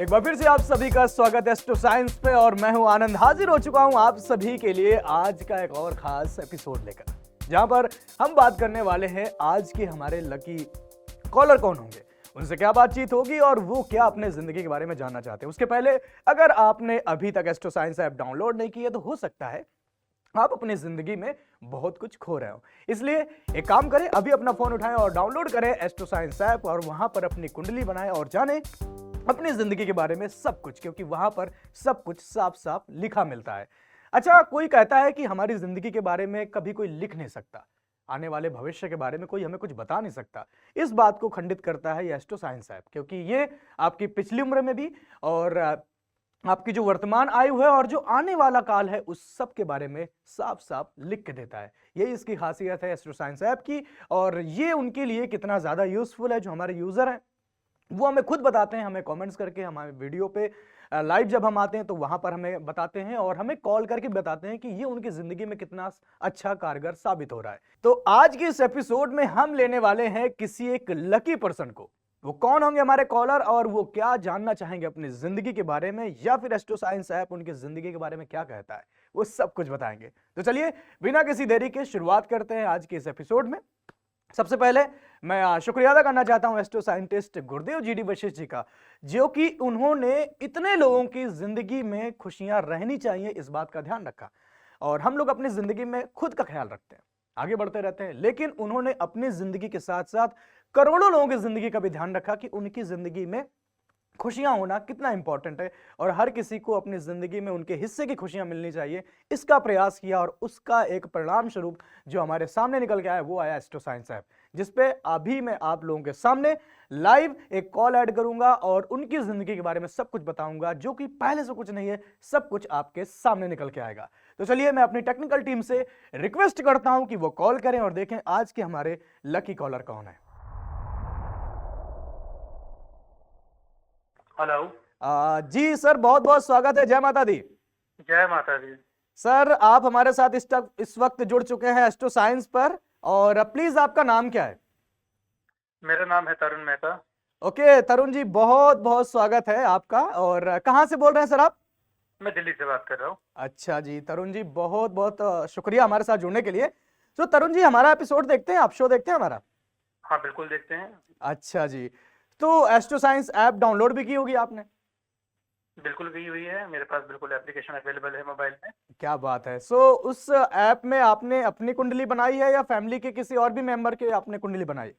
एक बार फिर से आप सभी का स्वागत है एस्ट्रो साइंस पे और मैं हूं आनंद, हाजिर हो चुका हूं आप सभी के लिए आज का एक और खास एपिसोड लेकर, जहां पर हम बात करने वाले हैं आज के हमारे लकी कॉलर कौन होंगे, उनसे क्या बातचीत होगी और वो क्या अपने जिंदगी के बारे में जानना चाहते हैं। उसके पहले अगर आपने अभी तक एस्ट्रो साइंस ऐप डाउनलोड नहीं की है तो हो सकता है आप अपनी जिंदगी में बहुत कुछ खो रहे हो। इसलिए एक काम करें, अभी अपना फोन उठाएं और डाउनलोड करें एस्ट्रो साइंस ऐप और वहां पर अपनी कुंडली बनाएं और जानें अपनी जिंदगी के बारे में सब कुछ, क्योंकि वहां पर सब कुछ साफ साफ लिखा मिलता है। अच्छा, कोई कहता है कि हमारी जिंदगी के बारे में कभी कोई लिख नहीं सकता, आने वाले भविष्य के बारे में कोई हमें कुछ बता नहीं सकता। इस बात को खंडित करता है ये एस्ट्रो साइंस ऐप, क्योंकि ये आपकी पिछली उम्र में भी और आपकी जो वर्तमान आयु है और जो आने वाला काल है उस सब के बारे में साफ साफ लिख के देता है। यही इसकी खासियत है एस्ट्रो साइंस ऐप की, और ये उनके लिए कितना ज्यादा यूजफुल है जो हमारे यूजर हैं वो हमें खुद बताते हैं, हमें कमेंट्स करके, हमारे वीडियो पे लाइव जब हम आते हैं तो वहां पर हमें बताते हैं और हमें कॉल करके बताते हैं कि ये उनकी जिंदगी में कितना अच्छा कारगर साबित हो रहा है। तो आज के इस एपिसोड में हम लेने वाले हैं किसी एक लकी पर्सन को। वो कौन होंगे हमारे कॉलर और वो क्या जानना चाहेंगे अपनी जिंदगी के बारे में, या फिर एस्ट्रो साइंस ऐप उनकी जिंदगी के बारे में क्या कहता है, वो सब कुछ बताएंगे। तो चलिए बिना किसी देरी के शुरुआत करते हैं आज के इस एपिसोड में। सबसे पहले मैं शुक्रिया अदा करना चाहता हूं एस्ट्रो साइंटिस्ट गुरुदेव जी डी वशिष्ठ जी का, जो कि उन्होंने इतने लोगों की जिंदगी में खुशियां रहनी चाहिए इस बात का ध्यान रखा। और हम लोग अपनी जिंदगी में खुद का ख्याल रखते हैं, आगे बढ़ते रहते हैं, लेकिन उन्होंने अपनी जिंदगी के साथ साथ करोड़ों लोगों की जिंदगी का भी ध्यान रखा कि उनकी जिंदगी में खुशियां होना कितना इंपॉर्टेंट है और हर किसी को अपनी जिंदगी में उनके हिस्से की खुशियां मिलनी चाहिए। इसका प्रयास किया और उसका एक परिणाम स्वरूप जो हमारे सामने निकल के आया वो आया एस्ट्रो साइंस ऐप, जिसपे अभी मैं आप लोगों के सामने लाइव एक कॉल ऐड करूंगा और उनकी जिंदगी के बारे में सब कुछ बताऊंगा, जो कि पहले से कुछ नहीं है, सब कुछ आपके सामने निकल के आएगा। तो चलिए मैं अपनी टेक्निकल टीम से रिक्वेस्ट करता हूं कि वो कॉल करें और देखें आज के हमारे लकी कॉलर कौन है। हेलो। जी सर, बहुत बहुत स्वागत है। जय माता दी। जय माता दी। सर आप हमारे साथ इस वक्त जुड़ चुके हैं एस्ट्रो साइंस पर, और प्लीज आपका नाम क्या है? मेरा नाम है तरुण मेहता। ओके तरुण जी, बहुत बहुत स्वागत है आपका। और कहाँ से बोल रहे हैं सर आप? मैं दिल्ली से बात कर रहा हूँ। अच्छा जी तरुण जी, बहुत बहुत शुक्रिया हमारे साथ जुड़ने के लिए। तो तरुण जी, हमारा एपिसोड देखते हैं, आप शो देखते हैं हमारा? हाँ बिल्कुल देखते हैं। अच्छा जी, तो एस्ट्रो साइंस ऐप डाउनलोड भी की होगी आपने? बिल्कुल की हुई है, मेरे पास बिल्कुल एप्लीकेशन अवेलेबल है मोबाइल में। क्या बात है। सो उस ऐप में आपने अपनी कुंडली बनाई है या फैमिली के किसी और भी मेंबर के आपने कुंडली बनाई?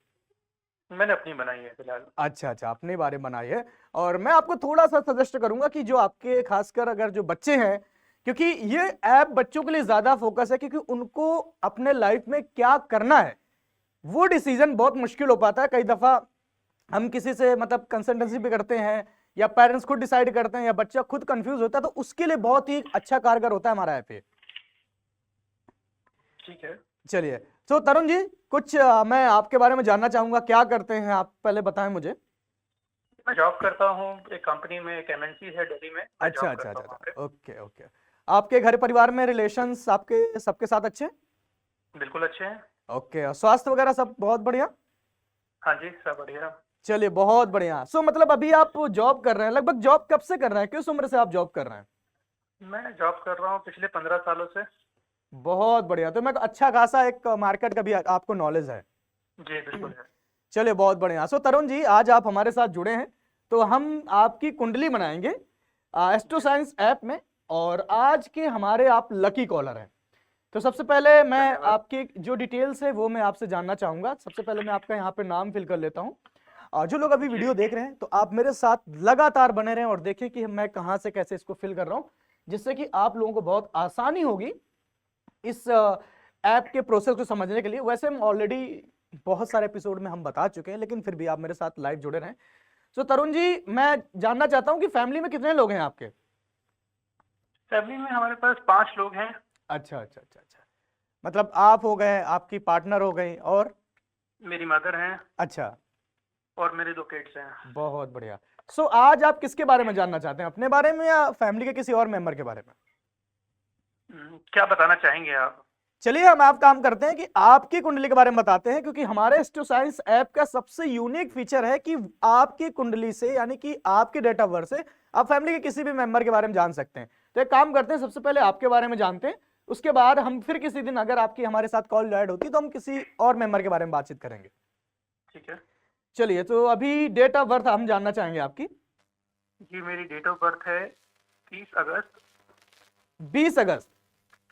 मैंने अपनी बनाई है फिलहाल। अच्छा, अपने बारे में बनाई है। और मैं आपको थोड़ा सा सजेस्ट करूंगा कि जो आपके खासकर अगर जो बच्चे हैं, क्योंकि ये ऐप बच्चों के लिए ज्यादा फोकस है, क्योंकि उनको अपने लाइफ में क्या करना है वो डिसीजन बहुत मुश्किल हो पाता है। कई दफा हम किसी से मतलब कंसल्टेंसी भी करते हैं या पेरेंट्स खुद डिसाइड करते हैं या बच्चा खुद कंफ्यूज होता है, तो उसके लिए बहुत ही अच्छा कारगर होता है हमारा ऐप। ठीक है, चलिए, तो तरुण जी कुछ मैं आपके बारे में जानना चाहूंगा, क्या करते हैं आप, पहले बताएं मुझे। मैं जॉब करता हूँ एक कंपनी में, एक एमएनसी है दिल्ली में। अच्छा, ओके। आपके घर परिवार में रिलेशंस आपके सबके साथ अच्छे हैं? बिल्कुल अच्छे हैं। ओके, स्वास्थ्य वगैरह सब बहुत बढ़िया? हाँ जी, सब बढ़िया। चलिए बहुत बढ़िया। सो मतलब अभी आप जॉब कर रहे हैं, लगभग जॉब कब से कर रहे हैं, किस उम्र से आप जॉब कर रहे हैं? मैं जॉब कर रहा हूँ पिछले 15 सालों से। बहुत बढ़िया, तो मैं अच्छा खासा एक मार्केट का भी आपको नॉलेज है। जी बिल्कुल है। चलिए बहुत बढ़िया। सो तरुण जी, आज आप हमारे साथ जुड़े हैं तो हम आपकी कुंडली बनाएंगे एस्ट्रो साइंस ऐप में, और आज के हमारे आप लकी कॉलर हैं। तो सबसे पहले मैं आपकी जो डिटेल्स है वो मैं आपसे जानना चाहूंगा। सबसे पहले मैं आपका यहाँ पे नाम फिल कर लेता हूँ। जो लोग अभी वीडियो देख रहे हैं तो आप मेरे साथ लगातार बने रहें और देखें कि मैं कहाँ से कैसे इसको फिल कर रहा हूँ, जिससे कि आप लोगों को बहुत आसानी होगी इस ऐप के प्रोसेस को समझने के लिए। वैसे हम ऑलरेडी बहुत सारे एपिसोड में हम बता चुके हैं, लेकिन फिर भी आप मेरे साथ लाइव जुड़े रहें। तो तरुण जी, मैं जानना चाहता हूं कि फैमिली में कितने लोग हैं आपके? फैमिली में हमारे पास 5 लोग हैं। अच्छा, मतलब आप हो गए, आपकी पार्टनर हो गई, और मेरी मदर हैं। अच्छा, और मेरे 2 किड्स हैं। बहुत बढ़िया। सो आज आप किसके बारे में जानना चाहते हैं, अपने बारे में या फैमिली के किसी और मेंबर के बारे में? क्या बताना चाहेंगे आप? चलिए हम आप काम करते हैं कि आपकी कुंडली के बारे में बताते हैं, क्योंकि हमारे एस्ट्रो साइंस ऐप का सबसे यूनिक फीचर है कि आपकी कुंडली से यानी कि आपके डेट ऑफ बर्थ से आप फैमिली के किसी भी मेंबर के बारे में जान सकते हैं। तो एक काम करते हैं, सबसे पहले आपके बारे में जानते हैं, उसके बाद हम फिर किसी दिन अगर आपकी हमारे साथ कॉल ऐड होती तो हम किसी और मेंबर के बारे में बातचीत करेंगे। ठीक है चलिए, तो अभी डेट ऑफ बर्थ हम जानना चाहेंगे आपकी। जी, मेरी डेट ऑफ बर्थ है 30 अगस्त। 20 अगस्त।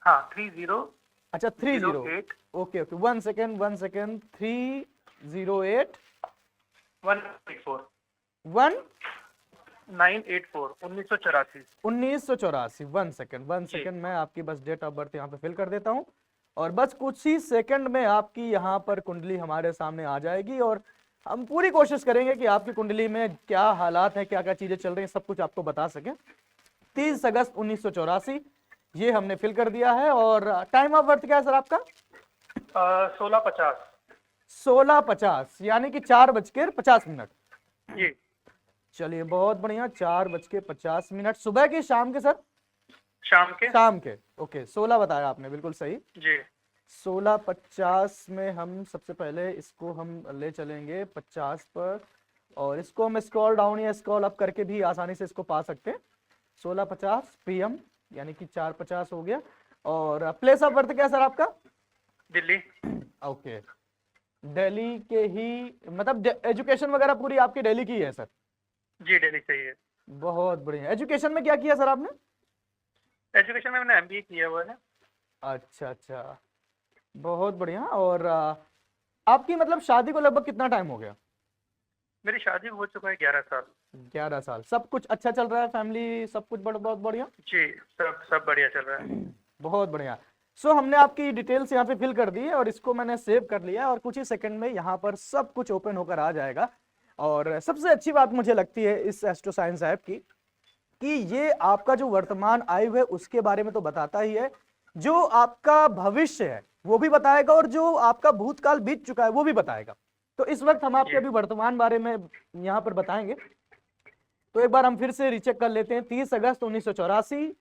हाँ, 30। अच्छा 30। 08 ओके ओके, 1 सेकेंड 308 184 1 984 1984। 1984। 1 सेकेंड, मैं आपकी बस डेट ऑफ बर्थ यहाँ पे फिल कर देता हूँ और बस कुछ ही सेकंड में आपकी यहाँ पर कुंडली हमारे सामने आ जाएगी और हम पूरी कोशिश करेंगे कि आपकी कुंडली में क्या हालात हैं, क्या क्या चीजें चल रही हैं, सब कुछ आपको बता सके। 30 अगस्त 1984 ये हमने फिल कर दिया है। और टाइम ऑफ बर्थ क्या है सर आपका? 16:50। 16:50 यानी कि 4:50। जी, चलिए बहुत बढ़िया, 4:50। सुबह की शाम के सर? शाम के। शाम के। ओके, 16 बताया आपने, बिल्कुल सही। जी 16:50 में हम सबसे पहले इसको हम ले चलेंगे 50 पर और इसको हम स्क्रॉल डाउन या स्क्रॉल अप करके भी आसानी से इसको पा सकते हैं। 16:50 PM यानी कि 4:50 हो गया। और प्लेस ऑफ बर्थ क्या है सर आपका? दिल्ली। ओके, दिल्ली के ही, मतलब एजुकेशन वगैरह पूरी आपकी दिल्ली की है सर? जी, दिल्ली सही है। बहुत बढ़िया। एजुकेशन में क्या किया सर आपने? एजुकेशन में मैंने MBA किया हुआ है। अच्छा अच्छा, बहुत बढ़िया। और आपकी मतलब शादी को लगभग कितना टाइम हो गया? मेरी शादी हो चुका है 11 साल। 11 साल। सब कुछ अच्छा चल रहा है, फैमिली सब कुछ बहुत बढ़िया? जी, सब बढ़िया चल रहा है। बहुत बढ़िया। सो हमने आपकी डिटेल्स यहाँ पे फिल कर दी है और इसको मैंने सेव कर लिया है और कुछ ही सेकंड में यहाँ पर सब कुछ ओपन होकर आ जाएगा। और सबसे अच्छी बात मुझे लगती है इस एस्ट्रो साइंस ऐप की कि ये आपका जो वर्तमान आयु है उसके बारे में तो बताता ही है, जो आपका भविष्य है वो भी बताएगा और जो आपका भूतकाल बीत चुका है वो भी बताएगा। तो इस वक्त हम आपके अभी वर्तमान बारे में यहाँ पर बताएंगे। तो एक बार हम फिर से रीचेक कर लेते हैं। 30 अगस्त 1984,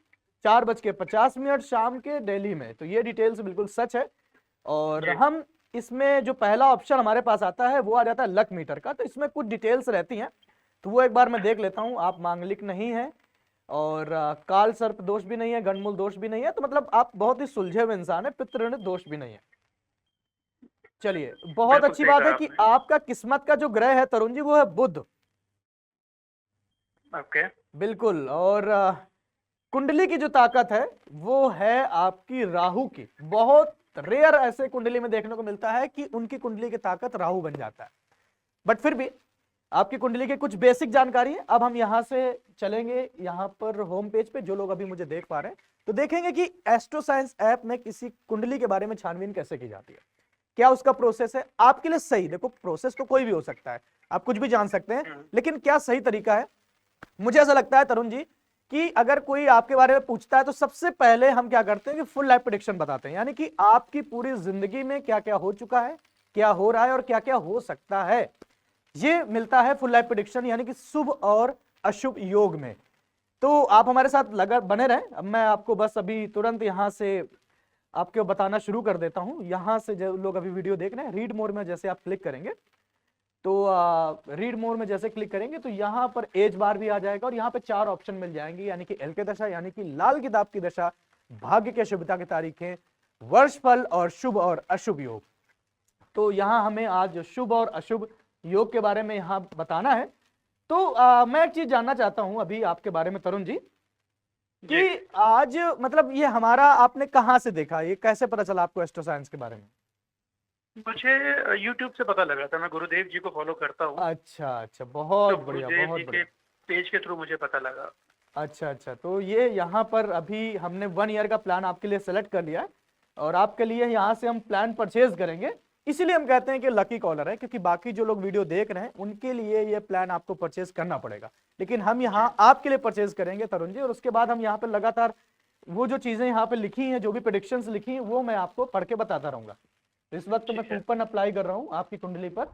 4:50 शाम के दिल्ली में। तो ये डिटेल्स बिल्कुल सच है। और हम इसमें जो पहला ऑप्शन हमारे पास आता है वो आ जाता है लक मीटर का। तो इसमें कुछ डिटेल्स रहती हैं, तो वो एक बार मैं देख लेता हूं। आप मांगलिक नहीं है और काल सर्प दोष भी नहीं है, गणमूल दोष भी नहीं है, तो मतलब आप बहुत ही सुलझे हुए इंसान है, पितृण दोष भी नहीं है। चलिए, बहुत अच्छी बात है कि आपका किस्मत का जो ग्रह है तरुण जी वो है बुध। ओके, बिल्कुल। और कुंडली की जो ताकत है वो है आपकी राहु की। बहुत रेयर ऐसे कुंडली में देखने को मिलता है कि उनकी कुंडली की ताकत राहु बन जाता है, बट फिर भी आपकी कुंडली की कुछ बेसिक जानकारी है। अब हम यहां से चलेंगे यहाँ पर होम पेज पे। जो लोग अभी मुझे देख पा रहे हैं तो देखेंगे कि एस्ट्रो साइंस ऐप में किसी कुंडली के बारे में छानबीन कैसे की जाती है, क्या उसका प्रोसेस है आपके लिए सही। देखो, प्रोसेस तो कोई भी हो सकता है, आप कुछ भी जान सकते हैं, लेकिन क्या सही तरीका है। मुझे ऐसा लगता है तरुण जी कि अगर कोई आपके बारे में पूछता है तो सबसे पहले हम क्या करते हैं कि फुल लाइफ प्रेडिक्शन बताते हैं, यानी कि आपकी पूरी जिंदगी में क्या क्या हो चुका है, क्या हो रहा है और क्या क्या हो सकता है, ये मिलता है फुल लाइफ प्रेडिक्शन, यानी कि शुभ और अशुभ योग में। तो आप हमारे साथ लगा बने रहें। अब मैं आपको बस अभी तुरंत यहां से आपको बताना शुरू कर देता हूं। यहां से जो लोग अभी वीडियो देख रहे हैं, रीड मोर में जैसे आप क्लिक करेंगे तो रीड मोर में जैसे क्लिक करेंगे तो यहाँ पर एज बार भी आ जाएगा और यहाँ पे 4 ऑप्शन मिल जाएंगे, यानी कि एल के दशा, यानी कि लाल किताब की दशा, भाग्य के शुभता की तारीखें, वर्षफल और शुभ और अशुभ योग। तो यहाँ हमें आज शुभ और अशुभ योग के बारे में यहाँ बताना है। तो मैं एक चीज जानना चाहता हूं अभी आपके बारे में तरुण जी कि आज मतलब ये हमारा आपने कहाँ से देखा, ये कैसे पता चला आपको एस्ट्रो साइंस के बारे में? मुझे YouTube से पता लगा था। मैं गुरुदेव जी को फॉलो करता हूँ। अच्छा अच्छा, बहुत बढ़िया, बहुत बढ़िया। पेज के थ्रू मुझे पता लगा। अच्छा अच्छा, तो ये यहाँ पर अभी हमने 1 ईयर का प्लान आपके लिए सेलेक्ट कर लिया है और आपके लिए यहाँ से हम प्लान परचेज करेंगे। इसीलिए हम कहते हैं कि लकी कॉलर है, क्योंकि बाकी जो लोग वीडियो देख रहे हैं उनके लिए ये प्लान आपको परचेज करना पड़ेगा, लेकिन हम यहाँ आपके लिए परचेज करेंगे तरुण जी। और उसके बाद हम यहाँ पर लगातार वो जो चीजें यहाँ पे लिखी हैं, जो भी प्रेडिक्शंस लिखी हैं, वो मैं आपको पढ़ के बताता रहूंगा। तो इस वक्त मैं कूपन अप्लाई कर रहा हूँ आपकी कुंडली पर।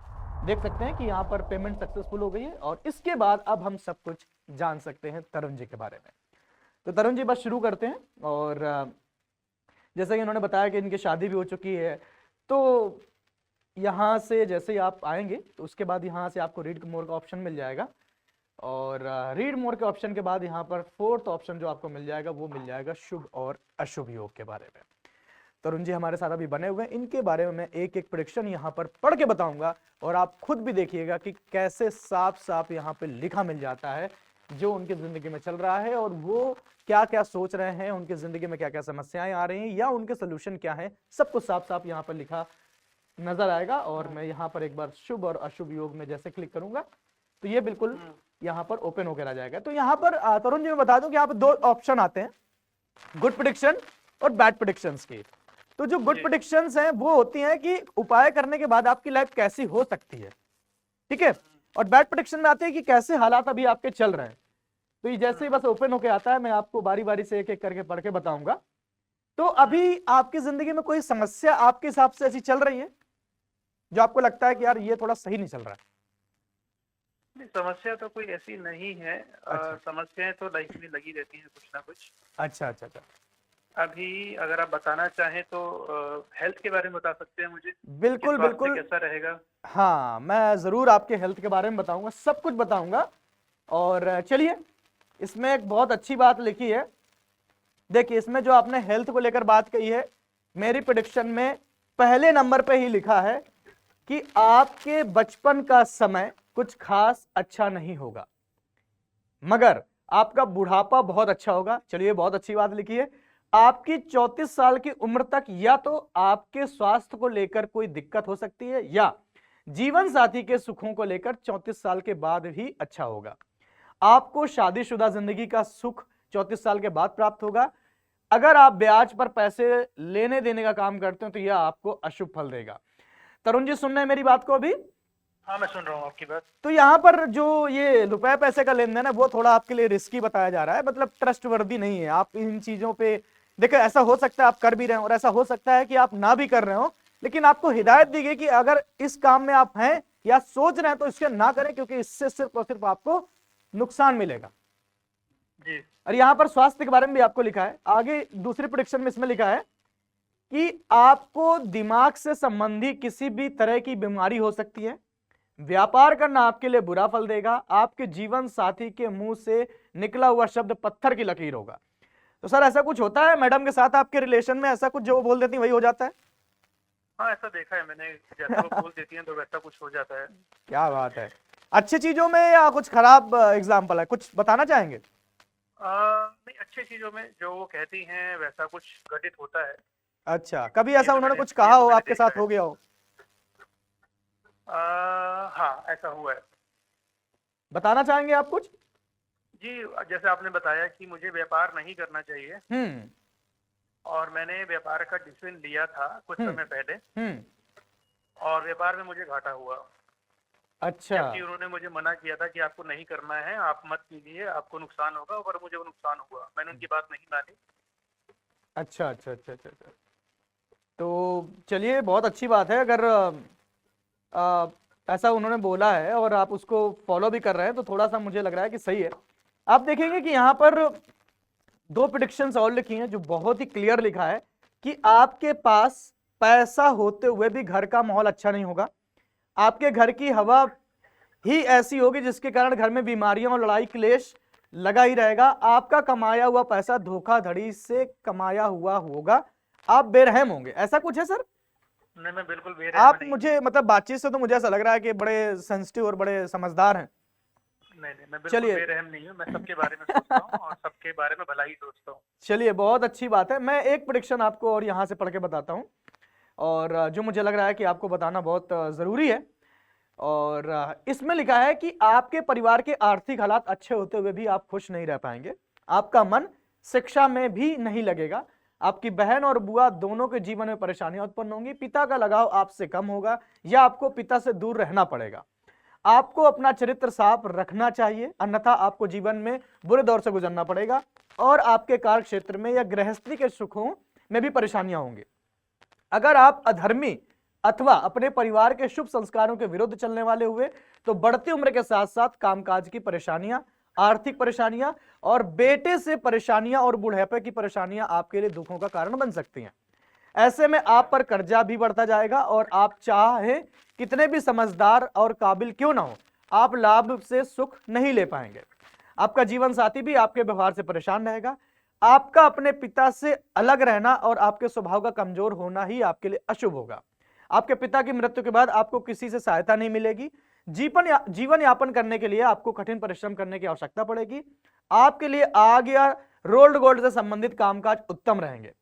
देख सकते हैं कि यहाँ पर पेमेंट सक्सेसफुल हो गई है और इसके बाद अब हम सब कुछ जान सकते हैं तरुण जी के बारे में। तो तरुण जी बस शुरू करते हैं। और जैसे कि इन्होंने बताया कि इनकी शादी भी हो चुकी है। तो यहाँ से जैसे ही आप आएंगे तो उसके बाद यहाँ से आपको रीड मोर का ऑप्शन मिल जाएगा, और रीड मोर के ऑप्शन के बाद यहाँ पर फोर्थ ऑप्शन जो आपको मिल जाएगा वो मिल जाएगा शुभ और अशुभ योग के बारे में। तरुण जी हमारे साथ अभी बने हुए हैं, इनके बारे में मैं एक एक प्रेडिक्शन यहाँ पर पढ़ के बताऊंगा, और आप खुद भी देखिएगा कि कैसे साफ साफ यहाँ पे लिखा मिल जाता है जो उनकी जिंदगी में चल रहा है, और वो क्या क्या सोच रहे हैं, उनकी जिंदगी में क्या क्या समस्याएं आ रही हैं या उनके सोल्यूशन क्या है, सब कुछ साफ साफ यहाँ पर लिखा नजर आएगा। और मैं यहाँ पर एक बार शुभ और अशुभ योग में जैसे क्लिक करूंगा तो ये बिल्कुल यहाँ पर ओपन होकर आ जाएगा। तो यहाँ पर तरुण जी मैं बता दूं कि यहाँ पर दो ऑप्शन आते हैं, गुड प्रेडिक्शन और बैड प्रेडिक्शंस की। तो जो गुड प्रेडिक्शंस हैं वो होती हैं कि उपाय करने के बाद आपकी लाइफ कैसी हो सकती है, ठीक है, और बैड प्रेडिक्शन में आते हैं कि कैसे हालात अभी आपके चल रहे हैं। तो ये जैसे ही बस ओपन होके आता है मैं आपको बारी बारी से एक एक करके पढ़ के बताऊंगा। तो अभी आपकी जिंदगी में कोई समस्या आपके हिसाब से ऐसी चल रही है जो आपको लगता है कि यार ये थोड़ा सही नहीं चल रहा है? नहीं, समस्या तो कोई ऐसी नहीं है। समस्याएं तो लाइफ में लगी रहती हैं कुछ ना कुछ। अच्छा अच्छा अच्छा। अभी अगर आप बताना चाहें तो हेल्थ के बारे में बता सकते हैं मुझे? बिल्कुल बिल्कुल, कैसा रहेगा? हाँ मैं जरूर आपके हेल्थ के बारे में बताऊंगा, सब कुछ बताऊंगा। और चलिए इसमें एक बहुत अच्छी बात लिखी है, देखिए इसमें जो आपने हेल्थ को लेकर बात कही है, मेरी प्रेडिक्शन में पहले नंबर पे ही लिखा है कि आपके बचपन का समय कुछ खास अच्छा नहीं होगा, मगर आपका बुढ़ापा बहुत अच्छा होगा। चलिए बहुत अच्छी बात लिखी है। आपकी 34 साल की उम्र तक या तो आपके स्वास्थ्य को लेकर कोई दिक्कत हो सकती है या जीवन साथी के सुखों को लेकर 34 साल के बाद ही अच्छा होगा। आपको शादीशुदा जिंदगी का सुख 34 साल के बाद प्राप्त होगा। अगर आप ब्याज पर पैसे लेने देने का काम करते हो तो यह आपको अशुभ फल देगा। तरुण जी सुन रहे हैं मेरी बात को अभी? हाँ मैं सुन रहा हूँ आपकी बात। तो यहाँ पर जो ये रुपए पैसे का लेन देन है वो थोड़ा आपके लिए रिस्की बताया जा रहा है, मतलब ट्रस्टवर्दी नहीं है। आप इन चीजों पे देखो, ऐसा हो सकता है आप कर भी रहे हो और ऐसा हो सकता है कि आप ना भी कर रहे हो, लेकिन आपको हिदायत दी गई कि अगर इस काम में आप हैं या सोच रहे हैं तो इसके ना करें, क्योंकि इससे सिर्फ और सिर्फ आपको नुकसान मिलेगा जी। और यहाँ पर स्वास्थ्य के बारे में भी आपको लिखा है। आगे दूसरी प्रेडिक्शन में इसमें लिखा है कि आपको दिमाग से संबंधी किसी भी तरह की बीमारी हो सकती है। व्यापार करना आपके लिए बुरा फल देगा। आपके जीवन साथी के मुंह से निकला हुआ शब्द पत्थर की लकीर होगा। तो सर ऐसा कुछ होता है मैडम के साथ आपके रिलेशन में? ऐसा कुछ जो वो बोल देती है वही हो जाता है? हाँ ऐसा देखा है मैंने, जैसा वो बोल देती हैं तो वैसा कुछ हो जाता है। क्या बात है। अच्छी चीजों में या कुछ खराब एग्जाम्पल है, कुछ बताना चाहेंगे? नहीं, अच्छी चीजों में जो वो कहती हैं वैसा कुछ घटित होता है। अच्छा, कभी ऐसा उन्होंने कुछ कहा हो आपके साथ हो गया हो? हाँ ऐसा हुआ है। बताना चाहेंगे आप कुछ? जी, जैसे आपने बताया कि मुझे व्यापार नहीं करना चाहिए, और मैंने व्यापार का डिसीजन लिया था कुछ समय पहले, और व्यापार में मुझे घाटा हुआ। अच्छा। जबकि उन्होंने मुझे मना किया था कि आपको नहीं करना है, आप मत कीजिए, आपको नुकसान होगा, पर मुझे वो नुकसान हुआ। मैंने उनकी बात नहीं मानी। अच्छा अच्छा अच्छा अच्छा अच्छा। तो चलिए बहुत अच्छी बात है, अगर ऐसा उन्होंने बोला है और आप उसको फॉलो भी कर रहे हैं तो थोड़ा सा मुझे लग रहा है कि सही है। आप देखेंगे कि यहाँ पर दो प्रेडिक्शंस और लिखी हैं जो बहुत ही क्लियर लिखा है कि आपके पास पैसा होते हुए भी घर का माहौल अच्छा नहीं होगा। आपके घर की हवा ही ऐसी होगी जिसके कारण घर में बीमारियां और लड़ाई क्लेश लगा ही रहेगा। आपका कमाया हुआ पैसा धोखाधड़ी से कमाया हुआ होगा। आप बेरहम होंगे, ऐसा कुछ है सर? नहीं, मैं बिल्कुल बेरहम आप नहीं। मुझे मतलब बातचीत से तो मुझे ऐसा लग रहा है कि बड़े सेंसिटिव और बड़े समझदार हैं। नहीं, मैं बिल्कुल बेरहम नहीं हूँ। मैं सबके बारे में सोचता हूँ और सबके बारे में भला ही सोचता हूँ। चलिए बहुत अच्छी बात है। मैं एक प्रेडिक्शन आपको और यहाँ से पढ़ के बताता हूँ, और जो मुझे लग रहा है कि आपको बताना बहुत जरूरी है। और इसमें लिखा है कि आपके परिवार के आर्थिक हालात अच्छे होते हुए भी आप खुश नहीं रह पाएंगे। आपका मन शिक्षा में भी नहीं लगेगा। आपकी बहन और बुआ दोनों के जीवन में परेशानियां उत्पन्न होंगी। पिता का लगाव आपसे कम होगा या आपको पिता से दूर रहना पड़ेगा। आपको अपना चरित्र साफ रखना चाहिए, अन्यथा आपको जीवन में बुरे दौर से गुजरना पड़ेगा और आपके कार्य क्षेत्र में या गृहस्थी के सुखों में भी परेशानियां होंगी। अगर आप अधर्मी अथवा अपने परिवार के शुभ संस्कारों के विरुद्ध चलने वाले हुए तो बढ़ती उम्र के साथ साथ कामकाज की परेशानियां, आर्थिक परेशानियां और बेटे से परेशानियां और बुढ़ापे की परेशानियां आपके लिए दुखों का कारण बन सकती हैं। ऐसे में आप पर कर्जा भी बढ़ता जाएगा और आप चाहे कितने भी समझदार और काबिल क्यों ना हो, आप लाभ से सुख नहीं ले पाएंगे। आपका जीवन साथी भी आपके व्यवहार से परेशान रहेगा। आपका अपने पिता से अलग रहना और आपके स्वभाव का कमजोर होना ही आपके लिए अशुभ होगा। आपके पिता की मृत्यु के बाद आपको किसी से सहायता नहीं मिलेगी। जीवन यापन करने के लिए आपको कठिन परिश्रम करने की आवश्यकता पड़ेगी। आपके लिए आग या रोल्ड गोल्ड से संबंधित कामकाज उत्तम रहेंगे।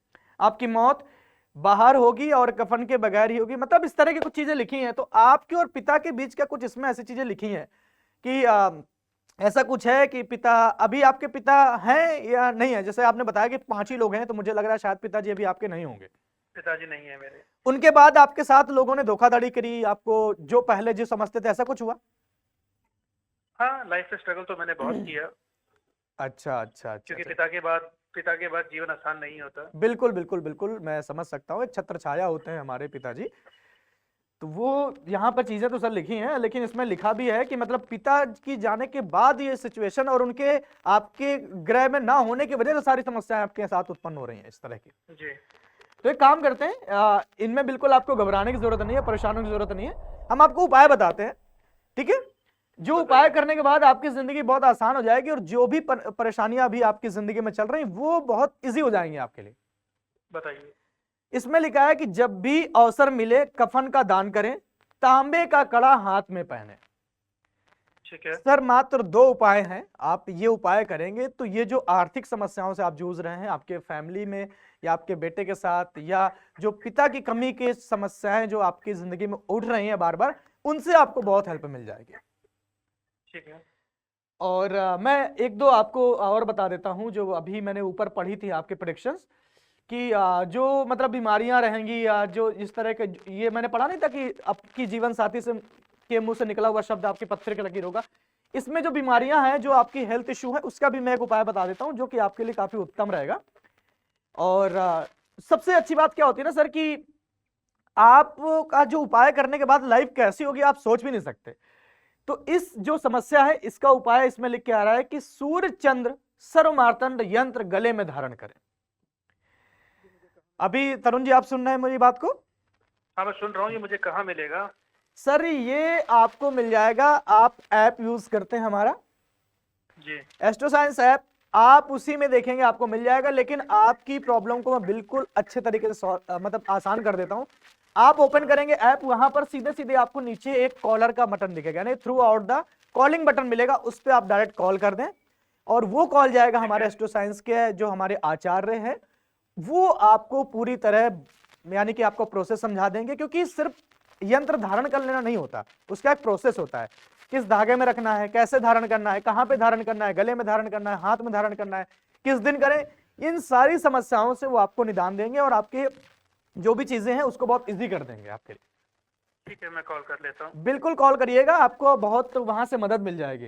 आपकी मौत बाहर होगी और कफन के बगैर ही होगी। मतलब इस तरह की कुछ चीजें लिखी हैं। तो आपके और पिता के बीच का कुछ इसमें ऐसी चीजें लिखी हैं कि ऐसा कुछ है कि पिता, अभी आपके पिता हैं या नहीं है? जैसे आपने बताया कि 5 ही लोग हैं, तो मुझे लग रहा है शायद पिताजी अभी आपके नहीं होंगे। पिताजी नहीं है मेरे। उनके बाद आपके साथ लोगों ने धोखाधड़ी करी, आपको जो पहले जो समझते थे, ऐसा कुछ हुआ? हाँ, लाइफ में स्ट्रगल तो मैंने बहुत किया। अच्छा अच्छा अच्छा, क्योंकि अच्छा। पिता के बाद जीवन आसान नहीं होता। बिल्कुल बिल्कुल बिल्कुल, मैं समझ सकता हूँ। एक छत्र छाया होते हैं हमारे पिताजी, तो वो यहाँ पर चीजें तो सर लिखी हैं, लेकिन इसमें लिखा भी है कि मतलब पिता की जाने के बाद ये सिचुएशन और उनके आपके ग्रह में ना होने की वजह से सारी समस्याएं आपके साथ उत्पन्न हो रही हैं इस तरह की। जी। तो एक काम करते हैं, इनमें बिल्कुल आपको घबराने की जरूरत नहीं है, परेशान होने की जरूरत नहीं है। हम आपको उपाय बताते हैं, ठीक है? जो उपाय करने के बाद आपकी जिंदगी बहुत आसान हो जाएगी और जो भी परेशानियां अभी आपकी जिंदगी में चल रही वो बहुत इजी हो जाएंगी आपके लिए। बताइए। इसमें लिखा है कि जब भी अवसर मिले कफन का दान करें, तांबे का कड़ा हाथ में पहने। ठीक है सर, मात्र 2 उपाय हैं। आप ये उपाय करेंगे तो ये जो आर्थिक समस्याओं से आप जूझ रहे हैं आपके फैमिली में या आपके बेटे के साथ, या जो पिता की कमी की समस्याएं जो आपकी जिंदगी में उठ रही हैं बार बार, उनसे आपको बहुत हेल्प मिल जाएगी। ठीक है। और मैं 1-2 आपको और बता देता हूं जो अभी मैंने ऊपर पढ़ी थी आपके प्रेडिक्शंस कि जो मतलब बीमारियां रहेंगी या जो इस तरह के, ये मैंने पढ़ा नहीं था कि आपकी जीवन साथी से के मुंह से निकला हुआ शब्द आपके पत्थर के लकीर होगा। इसमें जो बीमारियां हैं, जो आपकी हेल्थ इश्यू है, उसका भी मैं एक उपाय बता देता हूं जो कि आपके लिए काफी उत्तम रहेगा। और सबसे अच्छी बात क्या होती है ना सर कि आपका जो उपाय करने के बाद लाइफ कैसी होगी आप सोच भी नहीं सकते। तो इस जो समस्या है इसका उपाय इसमें लिख के आ रहा है कि सूर्य चंद्र सर्वमार्तंड यंत्र गले में धारण करें। अभी तरुण जी आप सुन रहे हैं मेरी बात को? हाँ, मैं सुन रहा हूँ। ये मुझे कहाँ मिलेगा? सर ये आपको मिल जाएगा, आप ऐप यूज करते हैं हमारा जी। एस्ट्रो साइंस ऐप, आप उसी में देखेंगे आपको मिल जाएगा। लेकिन आपकी प्रॉब्लम को मैं बिल्कुल अच्छे तरीके से मतलब आसान कर देता हूं। आप ओपन करेंगे ऐप, वहां पर सीधे सीधे आपको नीचे एक कॉलर का बटन दिखेगा, यानी through out the calling button मिलेगा, उस पर आप डायरेक्ट कॉल कर दें और वो कॉल जाएगा हमारे एस्ट्रो साइंस के जो हमारे आचार्य हैं, वो आपको पूरी तरह यानी कि आपको प्रोसेस समझा देंगे। क्योंकि सिर्फ यंत्र धारण कर लेना नहीं होता, उसका एक प्रोसेस होता है। किस धागे में रखना है, कैसे धारण करना है, कहां पे धारण करना है, गले में धारण करना है, हाथ में धारण करना है, किस दिन करें, इन सारी समस्याओं से वो आपको निदान देंगे और आपके जो भी चीजें हैं उसको बहुत इजी कर देंगे आपके लिए। ठीक है, मैं कॉल कर लेता हूँ। बिल्कुल कॉल करिएगा, आपको बहुत वहां से मदद मिल जाएगी।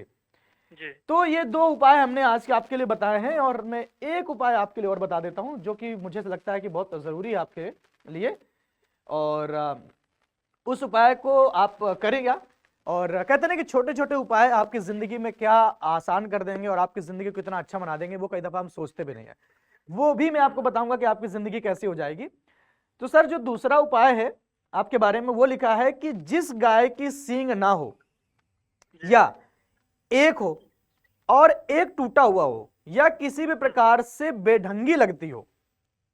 जी। तो ये 2 उपाय हमने आज के आपके लिए बताए हैं और मैं एक उपाय आपके लिए और बता देता हूं जो कि मुझे लगता है कि बहुत जरूरी है आपके लिए। और उस उपाय को आप करेगा और कहते हैं कि छोटे छोटे उपाय आपकी जिंदगी में क्या आसान कर देंगे और आपकी जिंदगी को कितना अच्छा बना देंगे, वो कई दफा हम सोचते भी नहीं है। वो भी मैं आपको बताऊंगा कि आपकी जिंदगी कैसी हो जाएगी। तो सर जो दूसरा उपाय है आपके बारे में, वो लिखा है कि जिस गाय की सींग ना हो या एक हो और एक टूटा हुआ हो या किसी भी प्रकार से बेढंगी लगती हो,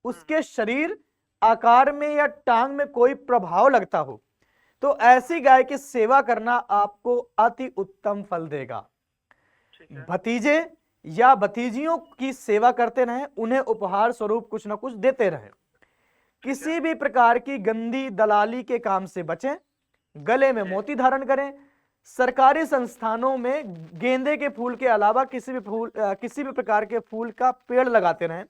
उसके शरीर आकार में या टांग में कोई प्रभाव लगता हो, तो ऐसी गाय की सेवा करना आपको अति उत्तम फल देगा। भतीजे या भतीजियों की सेवा करते रहें, उन्हें उपहार स्वरूप कुछ ना कुछ देते रहें। किसी भी प्रकार की गंदी दलाली के काम से बचें। गले में मोती धारण करें। सरकारी संस्थानों में गेंदे के फूल के अलावा किसी भी प्रकार के फूल का पेड़ लगाते रहें,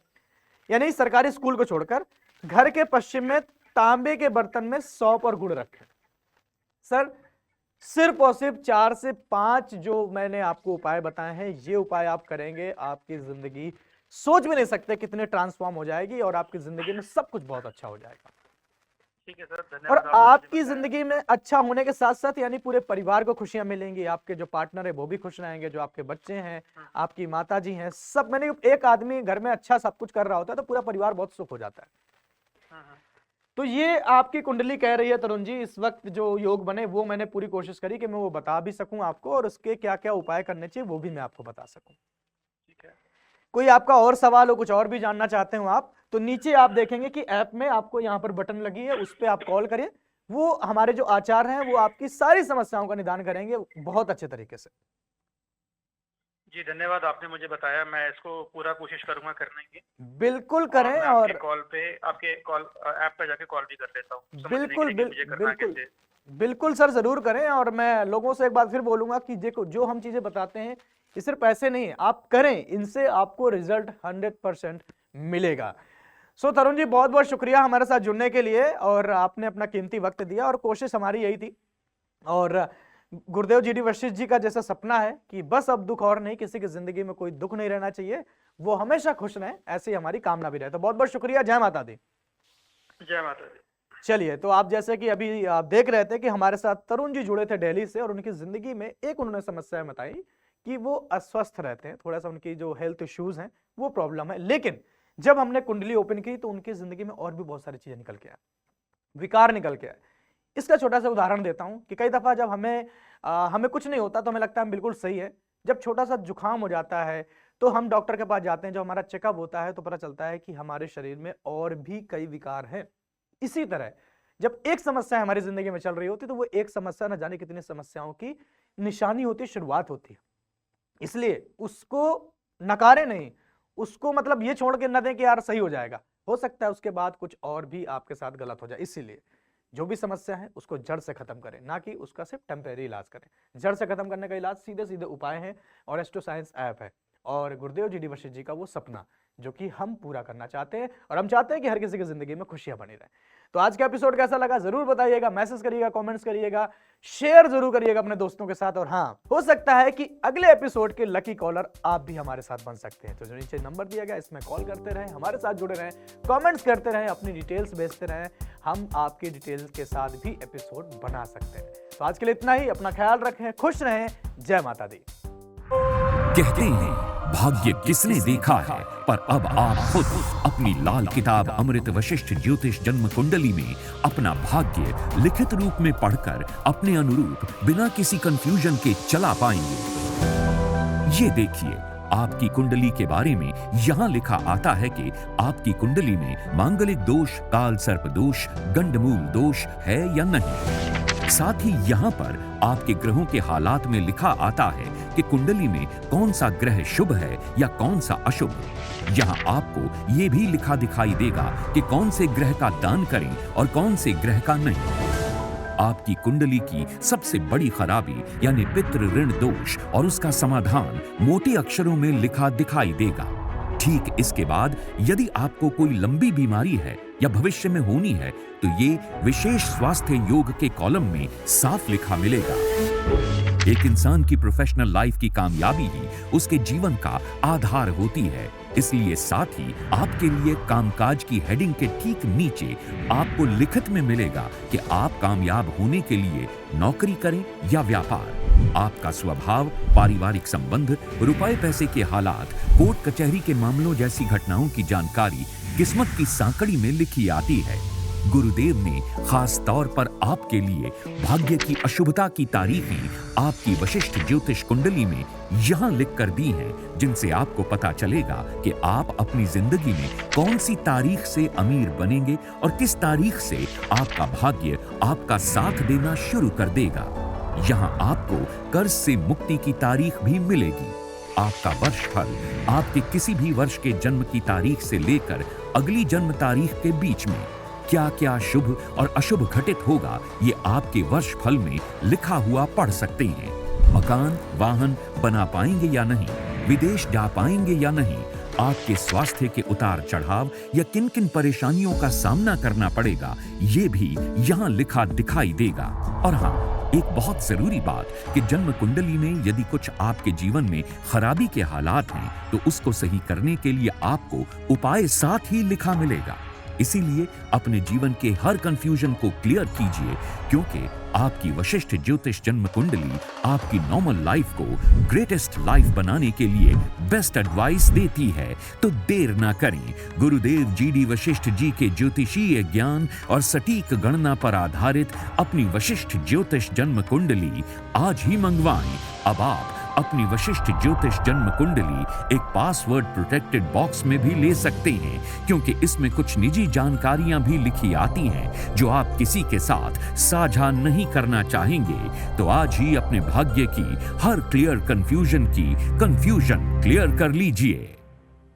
यानी सरकारी स्कूल को छोड़कर। घर के पश्चिम में तांबे के बर्तन में सौंफ और गुड़ रखें। सर सिर्फ और सिर्फ 4 से 5 जो मैंने आपको उपाय बताए हैं, ये उपाय आप करेंगे, आपकी जिंदगी सोच भी नहीं सकते कितने ट्रांसफॉर्म हो जाएगी और आपकी जिंदगी में सब कुछ बहुत अच्छा हो जाएगा। ठीक है सर, और धन्यवाद। आपकी जिंदगी में अच्छा होने के साथ साथ यानी पूरे परिवार को खुशियां मिलेंगी, आपके जो पार्टनर है वो भी खुश रहेंगे, जो आपके बच्चे हैं, आपकी माता जी हैं, सब। मैंने एक आदमी घर में अच्छा सब कुछ कर रहा होता है तो पूरा परिवार बहुत सुख हो जाता है। तो ये आपकी कुंडली कह रही है तरुण जी, इस वक्त जो योग बने वो मैंने पूरी कोशिश करी कि मैं वो बता भी सकूं आपको और उसके क्या क्या उपाय करने चाहिए वो भी मैं आपको बता सकूं। ठीक है। कोई आपका और सवाल हो, कुछ और भी जानना चाहते हो आप, तो नीचे आप देखेंगे कि ऐप में आपको यहाँ पर बटन लगी है, उस पर आप कॉल करिए। वो हमारे जो आचार्य हैं वो आपकी सारी समस्याओं का निदान करेंगे बहुत अच्छे तरीके से। जी धन्यवाद, आपने मुझे बताया, मैं इसको पूरा कोशिश करूंगा करने की। बिल्कुल करें और कॉल पे आपके कॉल ऐप पे जाके कॉल भी कर लेता हूँ। बिल्कुल सर, जरूर करें। और मैं लोगों से एक बात फिर बोलूंगा कि देखो जो हम चीजें बताते हैं ये सिर्फ पैसे नहीं है, आप करें, इनसे आपको रिजल्ट 100% मिलेगा। सो तरुण जी बहुत बहुत शुक्रिया हमारे साथ जुड़ने के लिए, और आपने अपना कीमती वक्त दिया, और कोशिश हमारी यही थी। और गुरुदेव जी डी वशिष्ठ जी का जैसा सपना है कि बस अब दुख और नहीं, किसी की जिंदगी में कोई दुख नहीं रहना चाहिए, वो हमेशा खुश रहें, ऐसी हमारी कामना भी रहे। तो बहुत बहुत शुक्रिया। जय माता दी। जय माता दी। चलिए, तो आप जैसे कि अभी आप देख रहे थे कि हमारे साथ तरुण जी जुड़े थे दिल्ली से, और उनकी जिंदगी में एक उन्होंने समस्या बताई कि वो अस्वस्थ रहते हैं, थोड़ा सा उनकी जो हेल्थ इश्यूज हैं वो प्रॉब्लम है। लेकिन जब हमने कुंडली ओपन की तो उनकी जिंदगी में और भी बहुत सारी चीजें निकल के आए, विकार निकल के आए। इसका छोटा सा उदाहरण देता हूं कि कई दफा जब हमें कुछ नहीं होता तो हमें लगता है हम बिल्कुल सही है। जब छोटा सा जुकाम हो जाता है तो हम डॉक्टर के पास जाते हैं, जब हमारा चेकअप होता है तो पता चलता है कि हमारे शरीर में और भी कई विकार हैं। इसी तरह जब एक समस्या हमारी जिंदगी में चल रही होती तो वो एक समस्या न जाने कितनी समस्याओं की निशानी होती है, शुरुआत होती है। इसलिए उसको नकारे नहीं, उसको मतलब ये छोड़ के न दें कि यार सही हो जाएगा, हो सकता है उसके बाद कुछ और भी आपके साथ गलत हो जाए। इसीलिए जो भी समस्या है उसको जड़ से खत्म करें, ना कि उसका सिर्फ टेम्परेरी इलाज करें। जड़ से खत्म करने का इलाज सीधे सीधे उपाय हैं, और एस्ट्रो साइंस ऐप है, और गुरुदेव जी डी वशिष्ठ जी का वो सपना जो कि हम पूरा करना चाहते हैं, और हम चाहते हैं कि हर किसी की जिंदगी में खुशियां बनी रहे। तो आज का एपिसोड कैसा लगा जरूर बताइएगा, मैसेज करिएगा, कमेंट्स करिएगा, शेयर जरूर करिएगा अपने दोस्तों के साथ। और हाँ, हो सकता है कि अगले एपिसोड के लकी कॉलर आप भी हमारे साथ बन सकते हैं। तो जो नीचे नंबर दिया गया इसमें कॉल करते रहें, हमारे साथ जुड़े रहें, कमेंट्स करते रहें, अपनी डिटेल्स भेजते रहें, हम आपकी डिटेल्स के साथ भी एपिसोड बना सकते हैं। तो आज के लिए इतना ही, अपना ख्याल रखें, खुश रहें, जय माता दी। कहते हैं भाग्य किसने देखा है, पर अब आप खुद अपनी लाल किताब अमृत वशिष्ठ ज्योतिष जन्म कुंडली में अपना भाग्य लिखित रूप में पढ़कर अपने अनुरूप बिना किसी कंफ्यूजन के चला पाएंगे। ये देखिए, आपकी कुंडली के बारे में यहाँ लिखा आता है कि आपकी कुंडली में मांगलिक दोष, काल सर्प दोष, गंडमूल दोष है या नहीं। साथ ही यहाँ पर आपके ग्रहों के हालात में लिखा आता है कि कुंडली में कौन सा ग्रह शुभ है या कौन सा अशुभ। यहाँ आपको ये भी लिखा दिखाई देगा कि कौन से ग्रह का दान करें और कौन से ग्रह का नहीं। आपकी कुंडली की सबसे बड़ी खराबी यानी पितृ ऋण दोष और उसका समाधान मोटे अक्षरों में लिखा दिखाई देगा। ठीक इसके बाद यदि आपको कोई लंबी बीमारी है या भविष्य में होनी है तो ये विशेष स्वास्थ्य योग के कॉलम में साफ लिखा मिलेगा। एक इंसान की प्रोफेशनल लाइफ की कामयाबी ही उसके जीवन का आधार होती है, इसलिए साथ ही आपके लिए कामकाज की हेडिंग के ठीक नीचे आपको लिखित में मिलेगा कि आप कामयाब होने के लिए नौकरी करें या व्यापार। आपका स्वभाव, पारिवारिक संबंध, रुपए पैसे के हालात, कोर्ट कचहरी के मामलों जैसी घटनाओं की जानकारी किस्मत की सांकड़ी में लिखी आती है। गुरुदेव ने खास तौर पर आपके लिए भाग्य की अशुभता की तारीखें आपकी वशिष्ठ ज्योतिष कुंडली में यहाँ लिख कर दी हैं, जिनसे आपको पता चलेगा कि आप अपनी जिंदगी में कौन सी तारीख से अमीर बनेंगे और किस तारीख से आपका भाग्य आपका साथ देना शुरू कर देगा। यहाँ आपको कर्ज से मुक्ति की तारीख भी मिलेगी। आपका वर्षफल आपके किसी भी वर्ष के जन्म की तारीख से लेकर अगली जन्म तारीख के बीच में क्या क्या शुभ और अशुभ घटित होगा, ये आपके वर्ष फल में लिखा हुआ पढ़ सकते हैं। मकान, वाहन बना पाएंगे या नहीं, विदेश जा पाएंगे या नहीं, आपके स्वास्थ्य के उतार चढ़ाव या किन किन परेशानियों का सामना करना पड़ेगा, ये भी यहाँ लिखा दिखाई देगा। और हाँ, एक बहुत जरूरी बात कि जन्म कुंडली में यदि कुछ आपके जीवन में खराबी के हालात हैं तो उसको सही करने के लिए आपको उपाय साथ ही लिखा मिलेगा। इसीलिए अपने जीवन के हर कंफ्यूजन को क्लियर कीजिए, क्योंकि आपकी वशिष्ठ ज्योतिष जन्म कुंडली आपकी नॉर्मल लाइफ को ग्रेटेस्ट लाइफ बनाने के लिए बेस्ट एडवाइस देती है। तो देर ना करें, गुरुदेव GD वशिष्ठ जी के ज्योतिषीय ज्ञान और सटीक गणना पर आधारित अपनी वशिष्ठ ज्योतिष जन्म कुंडली आज ही मंगवाएं। अब आप अपनी वशिष्ठ ज्योतिष जन्म कुंडली एक पासवर्ड प्रोटेक्टेड बॉक्स में भी ले सकते हैं, क्योंकि इसमें कुछ निजी जानकारियां भी लिखी आती हैं जो आप किसी के साथ साझा नहीं करना चाहेंगे। तो आज ही अपने भाग्य की हर क्लियर कंफ्यूजन की कंफ्यूजन क्लियर कर लीजिए।